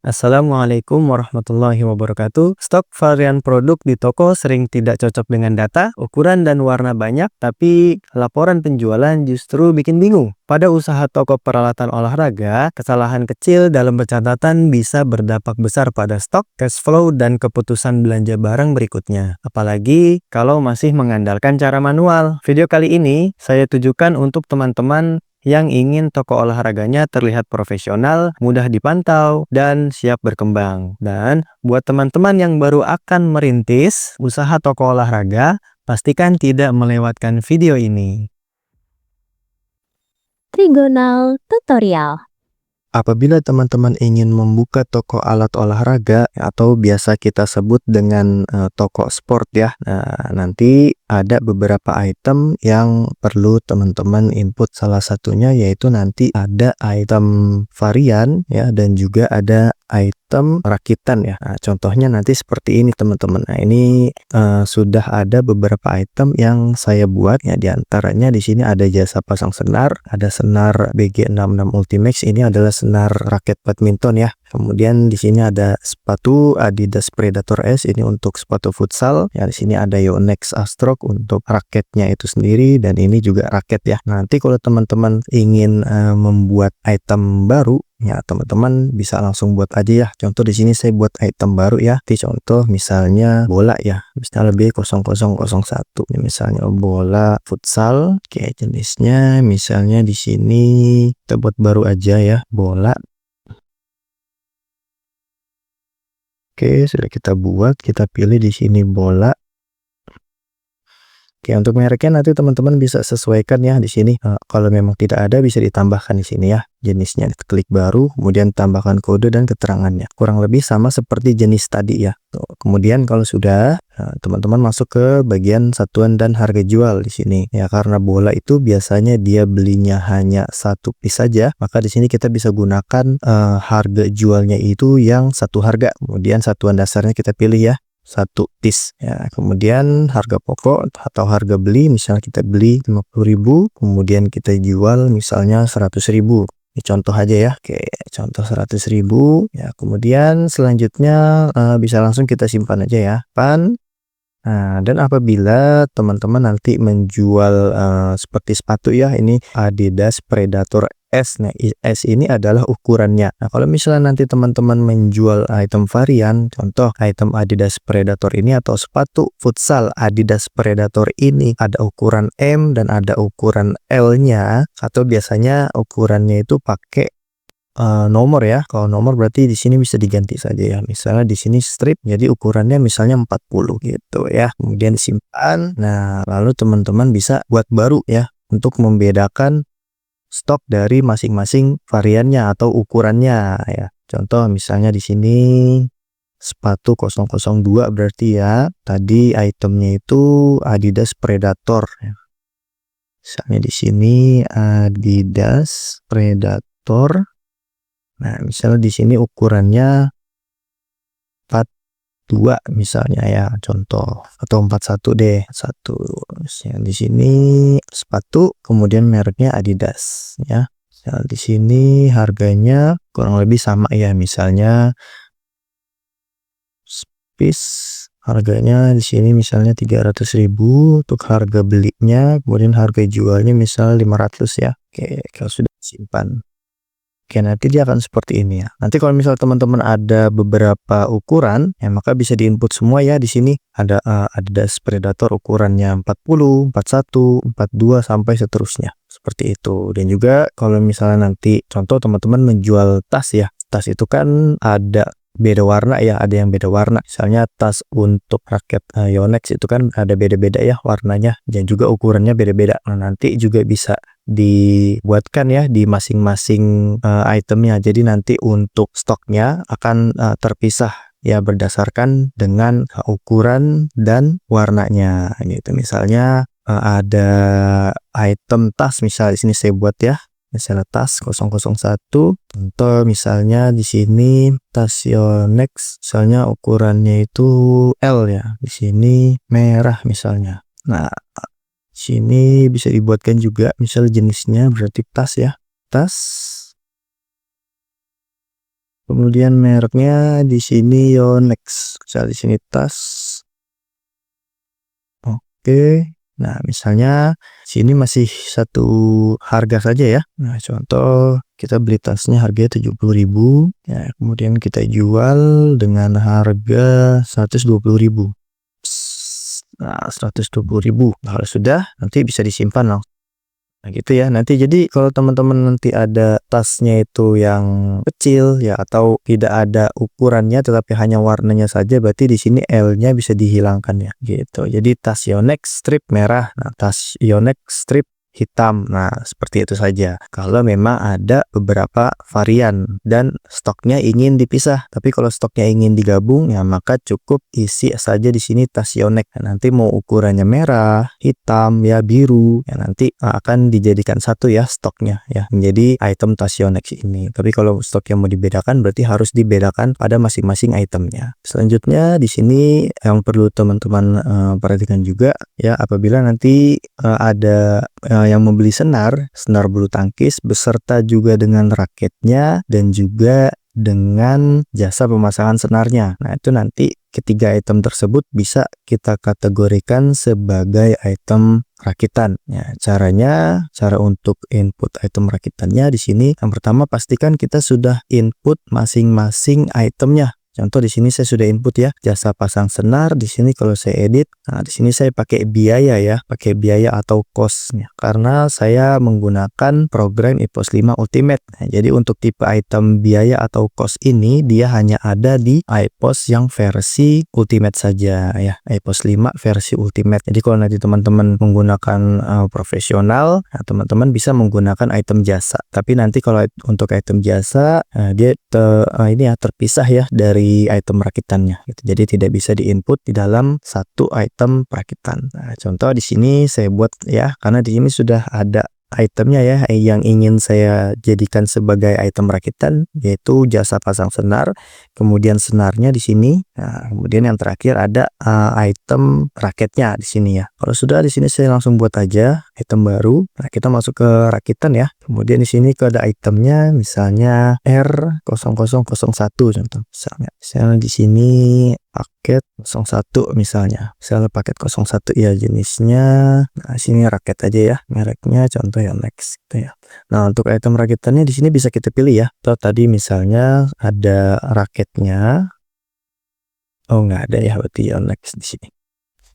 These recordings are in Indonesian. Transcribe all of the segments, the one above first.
Assalamualaikum warahmatullahi wabarakatuh. Stok varian produk di toko sering tidak cocok dengan data, ukuran dan warna banyak, tapi laporan penjualan justru bikin bingung. Pada usaha toko peralatan olahraga, kesalahan kecil dalam pencatatan bisa berdampak besar pada stok, cash flow, dan keputusan belanja barang berikutnya. Apalagi kalau masih mengandalkan cara manual. Video kali ini saya tujukan untuk teman-teman yang ingin toko olahraganya terlihat profesional, mudah dipantau, dan siap berkembang. Dan buat teman-teman yang baru akan merintis usaha toko olahraga, pastikan tidak melewatkan video ini. Trigonal Tutorial. Apabila teman-teman ingin membuka toko alat olahraga atau biasa kita sebut dengan toko sport ya. Nah, nanti ada beberapa item yang perlu teman-teman input. Salah satunya yaitu nanti ada item varian ya, dan juga ada item rakitan ya. Nah, contohnya nanti seperti ini teman-teman. Nah, ini sudah ada beberapa item yang saya buat ya. Diantaranya di sini ada jasa pasang senar, ada senar BG66 Ultimax. Ini adalah senar raket badminton ya. Kemudian di sini ada sepatu Adidas Predator S, ini untuk sepatu futsal. Ya, di sini ada Yonex Astrox untuk raketnya itu sendiri, dan ini juga raket ya. Nanti kalau teman-teman ingin membuat item baru ya, teman-teman bisa langsung buat aja ya. Contoh di sini saya buat item baru ya. Di contoh misalnya bola ya, misalnya B0001. Ini misalnya bola futsal, kayak jenisnya misalnya di sini kita buat baru aja ya, bola. Oke, sudah kita buat, kita pilih di sini bola. Oke, untuk mereknya nanti teman-teman bisa sesuaikan ya di sini. Kalau memang tidak ada bisa ditambahkan di sini ya jenisnya. Klik baru, kemudian tambahkan kode dan keterangannya. Kurang lebih sama seperti jenis tadi ya. Tuh, kemudian kalau sudah, teman-teman masuk ke bagian satuan dan harga jual di sini. Ya, karena bola itu biasanya dia belinya hanya satu piece saja, maka di sini kita bisa gunakan harga jualnya itu yang satu harga. Kemudian satuan dasarnya kita pilih ya, satu piece ya. Kemudian harga pokok atau harga beli, misalnya kita beli 50.000, kemudian kita jual misalnya 100.000. Ini contoh aja ya. Oke, contoh 100.000 ya. Kemudian selanjutnya bisa langsung kita simpan aja ya, Nah, dan apabila teman-teman nanti menjual seperti sepatu ya, ini Adidas Predator S. Nah, S ini adalah ukurannya. Nah, kalau misalnya nanti teman-teman menjual item varian, contoh item Adidas Predator ini atau sepatu futsal Adidas Predator ini ada ukuran M dan ada ukuran L-nya, atau biasanya ukurannya itu pakai nomor ya. Kalau nomor berarti di sini bisa diganti saja ya. Misalnya di sini strip, jadi ukurannya misalnya 40 gitu ya. Kemudian simpan. Nah, lalu teman-teman bisa buat baru ya untuk membedakan stok dari masing-masing variannya atau ukurannya ya. Contoh misalnya di sini sepatu 002 berarti ya. Tadi itemnya itu Adidas Predator ya. Misalnya di sini Adidas Predator. Nah, misalnya di sini ukurannya 42 misalnya ya, contoh, atau 41 deh, satu. Yang di sini sepatu, kemudian mereknya Adidas ya. Misalnya di sini harganya kurang lebih sama ya, misalnya piece harganya di sini misalnya 300.000 untuk harga belinya, kemudian harga jualnya misalnya 500 ya. Oke, kalau sudah simpan. Oke, nanti dia akan seperti ini ya. Nanti kalau misal teman-teman ada beberapa ukuran, ya maka bisa diinput semua ya di sini. Ada Adidas Predator ukurannya 40, 41, 42 sampai seterusnya. Seperti itu. Dan juga kalau misalnya nanti contoh teman-teman menjual tas ya. Tas itu kan ada beda warna ya, ada yang beda warna. Misalnya tas untuk raket Yonex itu kan ada beda-beda ya warnanya, dan juga ukurannya beda-beda. Nah, nanti juga bisa dibuatkan ya di masing-masing itemnya. Jadi nanti untuk stoknya akan terpisah ya berdasarkan dengan ukuran dan warnanya gitu. Misalnya ada item tas, misalnya di sini saya buat ya. Misalnya tas 001, contoh misalnya di sini tas Yonex, misalnya ukurannya itu L ya. Di sini merah misalnya. Nah, sini bisa dibuatkan juga misal jenisnya berarti tas ya. Tas Kemudian mereknya di sini Yonex. Misal di sini tas. Oke. Nah, misalnya sini masih satu harga saja ya. Nah, contoh kita beli tasnya harganya 70.000. Ya, kemudian kita jual dengan harga 120.000. Nah, 120.000. Kalau sudah, nanti bisa disimpan langsung. Nah, gitu ya. Nanti jadi kalau teman-teman nanti ada tasnya itu yang kecil ya atau tidak ada ukurannya tetapi hanya warnanya saja, berarti di sini L-nya bisa dihilangkan ya. Gitu. Jadi tas Yonex strip merah, nah tas Yonex strip hitam. Nah, seperti itu saja. Kalau memang ada beberapa varian dan stoknya ingin dipisah. Tapi kalau stoknya ingin digabung ya maka cukup isi saja di sini tas Yonex. Nah, nanti mau ukurannya merah, hitam, ya biru, ya nanti akan dijadikan satu ya stoknya ya menjadi item tas Yonex ini. Tapi kalau stoknya mau dibedakan berarti harus dibedakan pada masing-masing itemnya. Selanjutnya di sini yang perlu teman-teman perhatikan juga ya apabila nanti ada yang membeli senar bulu tangkis beserta juga dengan raketnya dan juga dengan jasa pemasangan senarnya. Nah, itu nanti ketiga item tersebut bisa kita kategorikan sebagai item rakitan. Ya, cara untuk input item rakitannya di sini yang pertama pastikan kita sudah input masing-masing itemnya. Contoh di sini saya sudah input ya jasa pasang senar. Di sini kalau saya edit, nah di sini saya pakai biaya ya, pakai biaya atau cost-nya karena saya menggunakan program EPOS 5 Ultimate. Nah, jadi untuk tipe item biaya atau cost ini dia hanya ada di EPOS yang versi Ultimate saja ya, EPOS 5 versi Ultimate. Jadi kalau nanti teman-teman menggunakan profesional, nah, teman-teman bisa menggunakan item jasa. Tapi nanti kalau untuk item jasa, dia ini ya terpisah ya dari item rakitannya gitu. Jadi tidak bisa diinput di dalam satu item perakitan. Nah, contoh di sini saya buat ya karena di sini sudah ada itemnya ya yang ingin saya jadikan sebagai item rakitan yaitu jasa pasang senar, kemudian senarnya di sini. Nah, kemudian yang terakhir ada item raketnya di sini ya. Kalau sudah di sini saya langsung buat aja item baru. Nah, kita masuk ke rakitan ya. Kemudian di sini ada itemnya misalnya R0001 contoh misalnya di sini paket 01 misalnya paket 01 ya jenisnya. Nah, sini raket aja ya mereknya contoh ya Yonex gitu ya. Nah, untuk item rakitannya di sini bisa kita pilih ya. Atau tadi misalnya ada raketnya. Oh, nggak ada ya berarti Yonex di sini.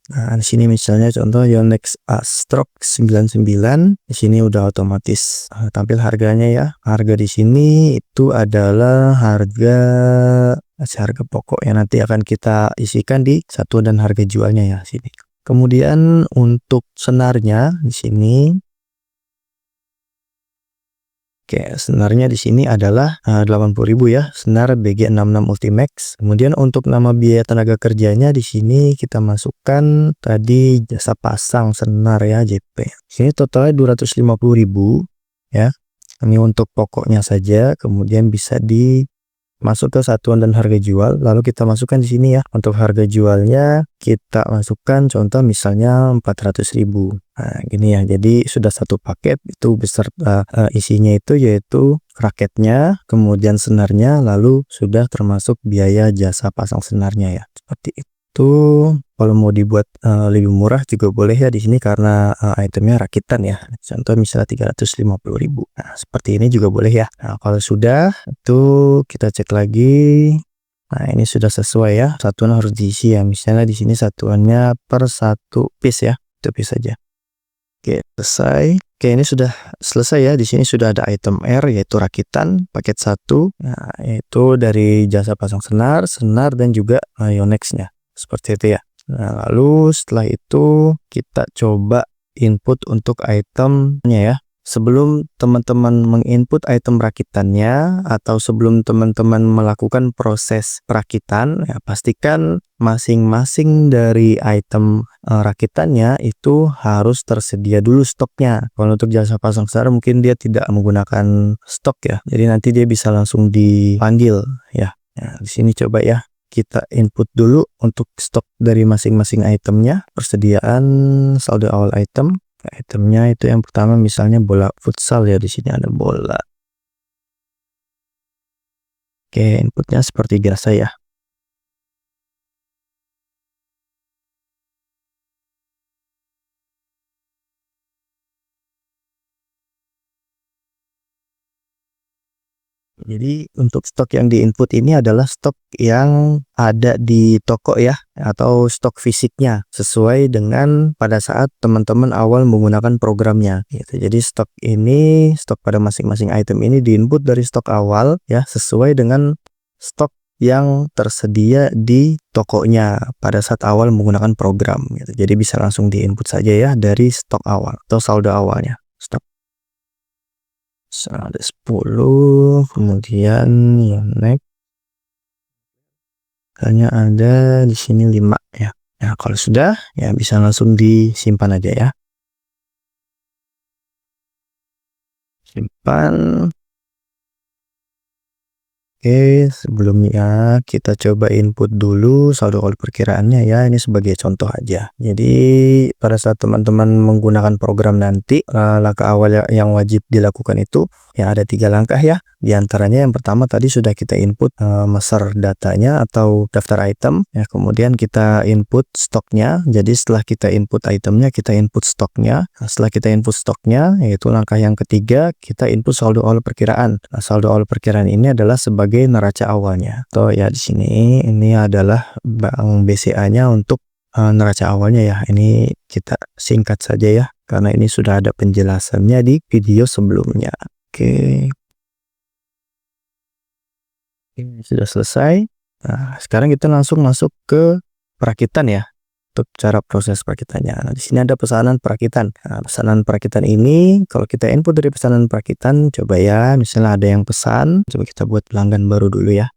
Nah, di sini misalnya contoh Yonex Astrox 99. Di sini udah otomatis tampil harganya ya. Harga di sini itu adalah harga pokok yang nanti akan kita isikan di satuan dan harga jualnya ya sini. Kemudian untuk senarnya di sini senarnya di sini adalah 80.000 ya, senar BG66 Ultimax. Kemudian untuk nama biaya tenaga kerjanya di sini kita masukkan tadi jasa pasang senar ya JP. Sini totalnya 250.000 ya. Ini untuk pokoknya saja, kemudian bisa masuk ke satuan dan harga jual, lalu kita masukkan di sini ya. Untuk harga jualnya kita masukkan contoh misalnya 400.000. Nah, gini ya. Jadi sudah satu paket itu beserta isinya itu yaitu raketnya, kemudian senarnya, lalu sudah termasuk biaya jasa pasang senarnya ya. Seperti itu. Kalau mau dibuat lebih murah juga boleh ya di sini karena itemnya rakitan ya. Contoh misalnya 350.000. Nah, seperti ini juga boleh ya. Nah, kalau sudah itu kita cek lagi. Nah, ini sudah sesuai ya. Satuan harus diisi ya. Misalnya di sini satuannya per satu piece ya. Itu piece saja. Oke, selesai. Oke, ini sudah selesai ya. Di sini sudah ada item R yaitu rakitan paket 1. Nah, yaitu dari jasa pasang senar dan juga Yonex-nya. Seperti itu ya. Nah, lalu setelah itu kita coba input untuk itemnya ya. Sebelum teman-teman menginput item rakitannya atau sebelum teman-teman melakukan proses perakitan, ya pastikan masing-masing dari item rakitannya itu harus tersedia dulu stoknya. Kalau untuk jasa pasang senar mungkin dia tidak menggunakan stok ya. Jadi nanti dia bisa langsung dipanggil ya. Nah, di sini coba ya. Kita input dulu untuk stok dari masing-masing itemnya, persediaan saldo awal item. Itemnya itu yang pertama misalnya bola futsal ya, di sini ada bola. Oke, inputnya seperti biasa ya. Jadi untuk stok yang diinput ini adalah stok yang ada di toko ya, atau stok fisiknya sesuai dengan pada saat teman-teman awal menggunakan programnya gitu. Jadi stok pada masing-masing item ini diinput dari stok awal ya, sesuai dengan stok yang tersedia di tokonya pada saat awal menggunakan program gitu. Jadi bisa langsung diinput saja ya dari stok awal atau saldo awalnya. Stok ada 10, kemudian Yonex hanya ada di sini 5 ya. Nah, kalau sudah ya bisa langsung disimpan aja ya. Simpan. Oke, sebelumnya kita coba input dulu saldo awal perkiraannya ya. Ini sebagai contoh aja. Jadi pada saat teman-teman menggunakan program nanti, langkah awal yang wajib dilakukan itu ya ada 3 langkah ya. Di antaranya yang pertama tadi sudah kita input master datanya atau daftar item ya. Kemudian kita input stoknya. Jadi setelah kita input itemnya, kita input stoknya. Nah, setelah kita input stoknya, yaitu langkah yang ketiga, kita input saldo awal perkiraan. Nah, saldo awal perkiraan ini adalah sebagai neraca awalnya. Atau ya di sini ini adalah bank BCA-nya untuk neraca awalnya ya. Ini kita singkat saja ya, karena ini sudah ada penjelasannya di video sebelumnya. Oke. Ini sudah selesai. Nah, sekarang kita langsung masuk ke perakitan ya. Untuk cara proses perakitannya. Nah, di sini ada pesanan perakitan. Nah, pesanan perakitan ini kalau kita input dari pesanan perakitan, coba ya, misalnya ada yang pesan, coba kita buat pelanggan baru dulu ya.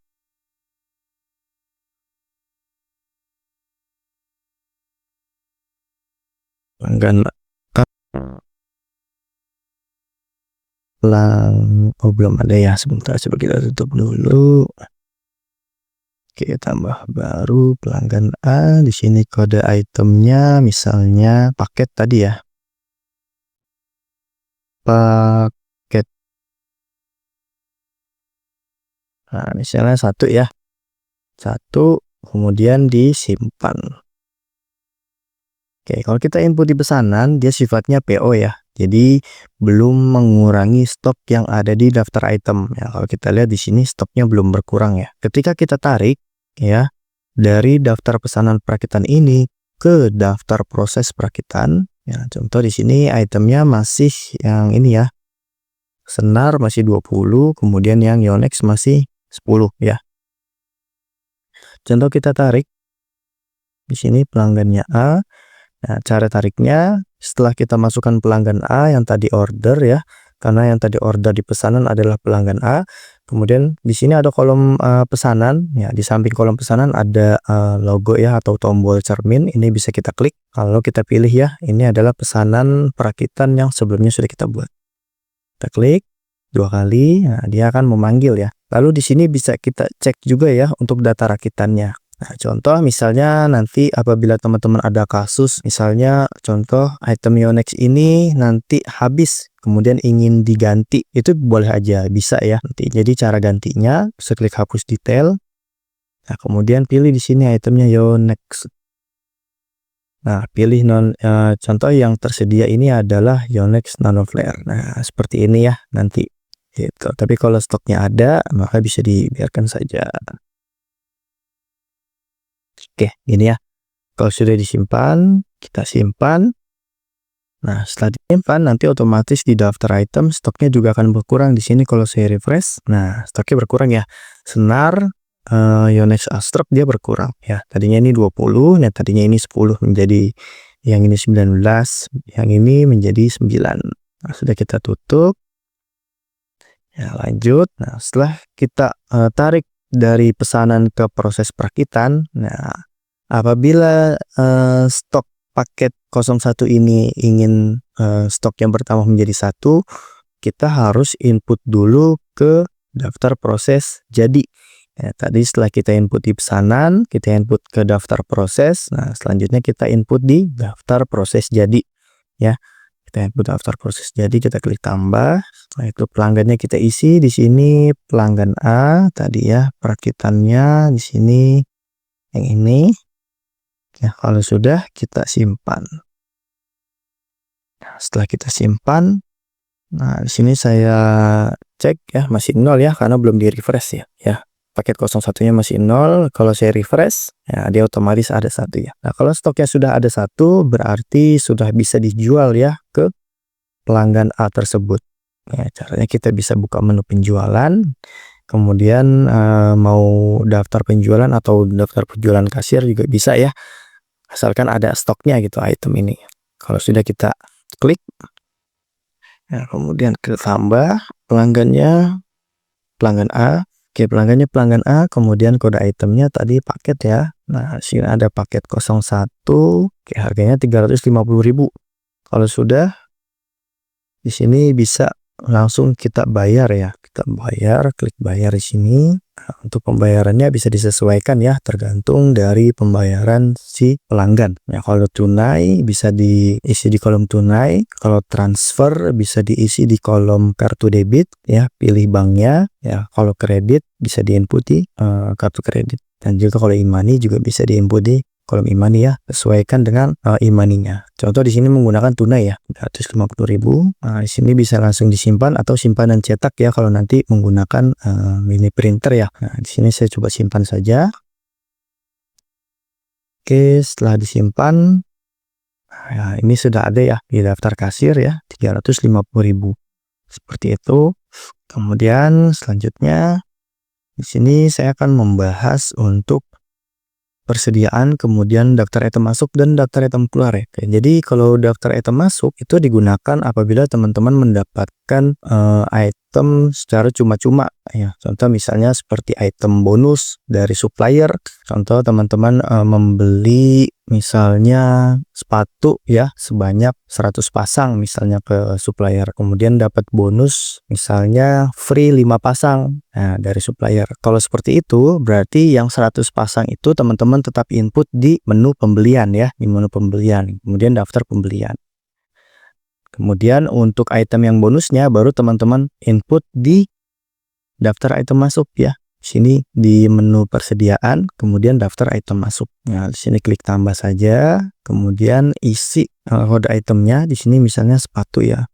Pelanggan oh belum ada ya, sebentar coba kita tutup dulu. Oke, tambah baru pelanggan A. Di sini kode itemnya misalnya paket tadi ya. Paket. Nah, misalnya 1 ya. 1, kemudian disimpan. Oke, kalau kita input di pesanan, dia sifatnya PO ya. Jadi belum mengurangi stok yang ada di daftar item. Ya, kalau kita lihat di sini stoknya belum berkurang ya. Ketika kita tarik ya dari daftar pesanan perakitan ini ke daftar proses perakitan, ya contoh di sini itemnya masih yang ini ya. Senar masih 20, kemudian yang Yonex masih 10 ya. Contoh kita tarik di sini pelanggannya A. Nah, cara tariknya setelah kita masukkan pelanggan A yang tadi order ya, karena yang tadi order di pesanan adalah pelanggan A. Kemudian di sini ada kolom pesanan ya, di samping kolom pesanan ada logo ya atau tombol cermin. Ini bisa kita klik. Kalau kita pilih ya, ini adalah pesanan perakitan yang sebelumnya sudah kita buat. Kita klik 2 kali, nah dia akan memanggil ya. Lalu di sini bisa kita cek juga ya untuk data rakitannya. Nah, contoh misalnya nanti apabila teman-teman ada kasus, misalnya contoh item Yonex ini nanti habis, kemudian ingin diganti, itu boleh aja, bisa ya. Nanti jadi cara gantinya, bisa klik hapus detail. Nah, kemudian pilih di sini itemnya Yonex. Nah, pilih contoh yang tersedia ini adalah Yonex Nano Flare. Nah, seperti ini ya nanti. Gitu. Tapi kalau stoknya ada, maka bisa dibiarkan saja. Oke, ini ya. Kalau sudah disimpan, kita simpan. Nah, setelah disimpan, nanti otomatis di daftar item stoknya juga akan berkurang. Di sini kalau saya refresh, nah stoknya berkurang ya. Senar Yonex Astrop dia berkurang ya. Tadinya ini 20, nah tadinya ini 10 menjadi yang ini 19, yang ini menjadi 9. Nah, sudah kita tutup. Ya, lanjut. Nah, setelah kita tarik dari pesanan ke proses perakitan, nah apabila stok paket 01 ini ingin stok yang bertambah menjadi 1, kita harus input dulu ke daftar proses jadi. Ya, tadi setelah kita input di pesanan, kita input ke daftar proses. Nah, selanjutnya kita input di daftar proses jadi. Ya, Kita input daftar proses jadi, kita klik tambah. Setelah itu pelanggannya kita isi di sini, pelanggan A tadi ya, perakitannya di sini yang ini. Ya, kalau sudah kita simpan. Nah, setelah kita simpan, nah di sini saya cek ya masih 0 ya karena belum di refresh ya. Ya, paket 01-nya masih 0. Kalau saya refresh, ya dia otomatis ada 1 ya. Nah, kalau stoknya sudah ada 1 berarti sudah bisa dijual ya ke pelanggan A tersebut. Ya, caranya kita bisa buka menu penjualan, kemudian mau daftar penjualan atau daftar penjualan kasir juga bisa ya, asalkan ada stoknya gitu item ini. Kalau sudah kita klik, ya, kemudian kita tambah pelanggannya pelanggan A. Oke, pelanggannya pelanggan A, kemudian kode itemnya tadi paket ya. Nah, sini ada paket 01, oke, harganya 350.000. Kalau sudah, di sini bisa langsung kita bayar ya. Kita bayar, klik bayar di sini. Nah, untuk pembayarannya bisa disesuaikan ya, tergantung dari pembayaran si pelanggan. Ya, kalau tunai bisa diisi di kolom tunai, kalau transfer bisa diisi di kolom kartu debit ya, pilih banknya ya. Kalau kredit bisa diinput di kartu kredit, dan juga kalau e-money juga bisa diinput di kolom e-money ya, sesuaikan dengan e-money-nya. Contoh di sini menggunakan tunai ya, 150.000. Nah, di sini bisa langsung disimpan atau simpanan cetak ya kalau nanti menggunakan mini printer ya. Nah, di sini saya coba simpan saja. Oke, setelah disimpan, nah, ini sudah ada ya di daftar kasir ya, 350.000. Seperti itu. Kemudian selanjutnya di sini saya akan membahas untuk persediaan, kemudian daftar item masuk dan daftar item keluar ya. Oke, jadi kalau daftar item masuk itu digunakan apabila teman-teman mendapatkan item secara cuma-cuma ya. Contoh misalnya seperti item bonus dari supplier. Contoh teman-teman membeli misalnya sepatu ya sebanyak 100 pasang misalnya ke supplier, kemudian dapat bonus misalnya free 5 pasang dari supplier. Kalau seperti itu berarti yang 100 pasang itu teman-teman tetap input di menu pembelian ya, di menu pembelian, kemudian daftar pembelian. Kemudian untuk item yang bonusnya baru teman-teman input di daftar item masuk ya. Sini di menu persediaan, kemudian daftar item masuk. Nah, di sini klik tambah saja, kemudian isi kode itemnya. Di sini misalnya sepatu ya.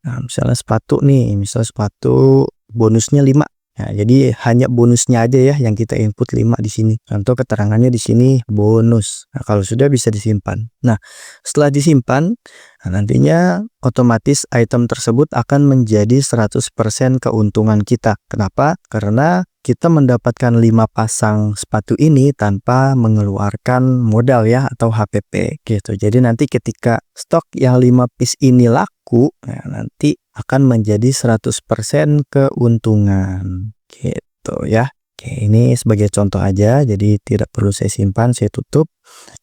Nah, misalnya sepatu nih, misalnya sepatu bonusnya 5. Nah, jadi hanya bonusnya aja ya yang kita input 5 di sini. Contoh keterangannya di sini bonus. Nah, kalau sudah bisa disimpan. Nah, setelah disimpan, nantinya otomatis item tersebut akan menjadi 100% keuntungan kita. Kenapa? Karena kita mendapatkan 5 pasang sepatu ini tanpa mengeluarkan modal ya atau HPP gitu. Jadi nanti ketika stok yang 5 piece ini laku, nah, nanti akan menjadi 100% keuntungan gitu ya. Oke, ini sebagai contoh aja, jadi tidak perlu saya simpan, saya tutup.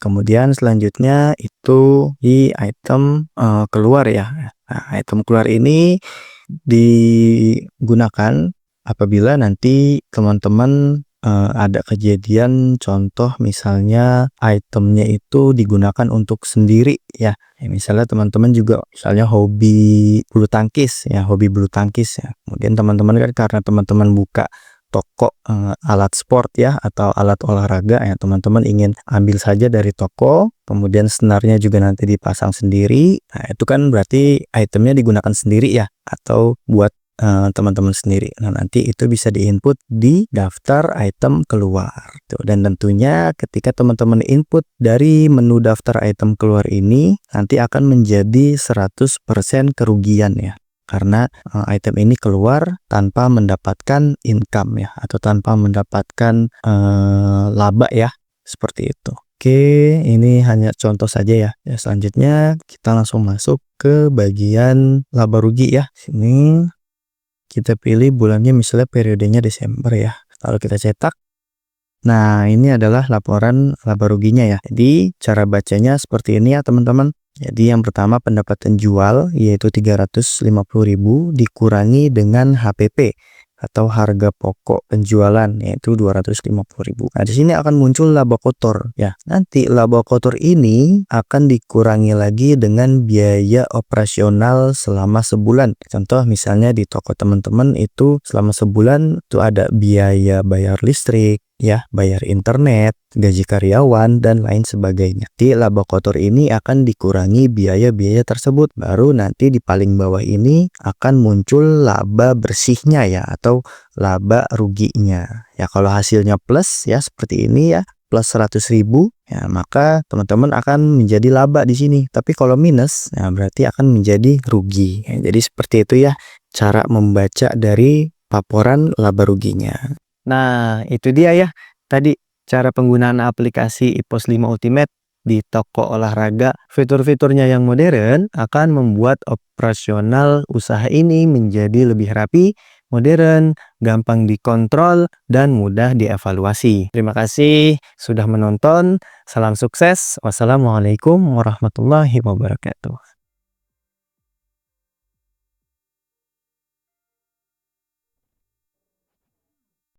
Kemudian selanjutnya itu di item keluar ya. Nah, item keluar ini digunakan apabila nanti teman-teman ada kejadian, contoh misalnya itemnya itu digunakan untuk sendiri ya. Misalnya teman-teman juga misalnya hobi bulu tangkis ya, kemudian teman-teman kan karena teman-teman buka toko alat sport ya atau alat olahraga ya, teman-teman ingin ambil saja dari toko, kemudian senarnya juga nanti dipasang sendiri. Nah, itu kan berarti itemnya digunakan sendiri ya, atau buat teman-teman sendiri. Nah, nanti itu bisa diinput di daftar item keluar. Tuh, dan tentunya ketika teman-teman input dari menu daftar item keluar ini, nanti akan menjadi 100% kerugian ya. Karena item ini keluar tanpa mendapatkan income ya, atau tanpa mendapatkan laba ya, seperti itu. Oke, ini hanya contoh saja ya. Selanjutnya kita langsung masuk ke bagian laba rugi ya. Sini kita pilih bulannya misalnya periodenya Desember ya. Lalu kita cetak. Nah, ini adalah laporan laba ruginya ya. Jadi cara bacanya seperti ini ya teman-teman. Jadi yang pertama pendapatan jual yaitu 350.000 dikurangi dengan HPP. atau harga pokok penjualan yaitu 250.000. Nah, di sini akan muncul laba kotor ya. Nanti laba kotor ini akan dikurangi lagi dengan biaya operasional selama sebulan. Contoh misalnya di toko teman-teman itu selama sebulan itu ada biaya bayar listrik, ya, bayar internet, gaji karyawan, dan lain sebagainya. Di laba kotor ini akan dikurangi biaya-biaya tersebut. Baru nanti di paling bawah ini akan muncul laba bersihnya ya, atau laba ruginya. Ya, kalau hasilnya plus ya seperti ini ya, plus 100.000 ya, maka teman-teman akan menjadi laba di sini. Tapi kalau minus, ya berarti akan menjadi rugi. Ya, jadi seperti itu ya cara membaca dari laporan laba ruginya. Nah, itu dia ya. Tadi cara penggunaan aplikasi IPOS 5 Ultimate di toko olahraga. Fitur-fiturnya yang modern akan membuat operasional usaha ini menjadi lebih rapi, modern, gampang dikontrol, dan mudah dievaluasi. Terima kasih sudah menonton. Salam sukses. Wassalamualaikum warahmatullahi wabarakatuh.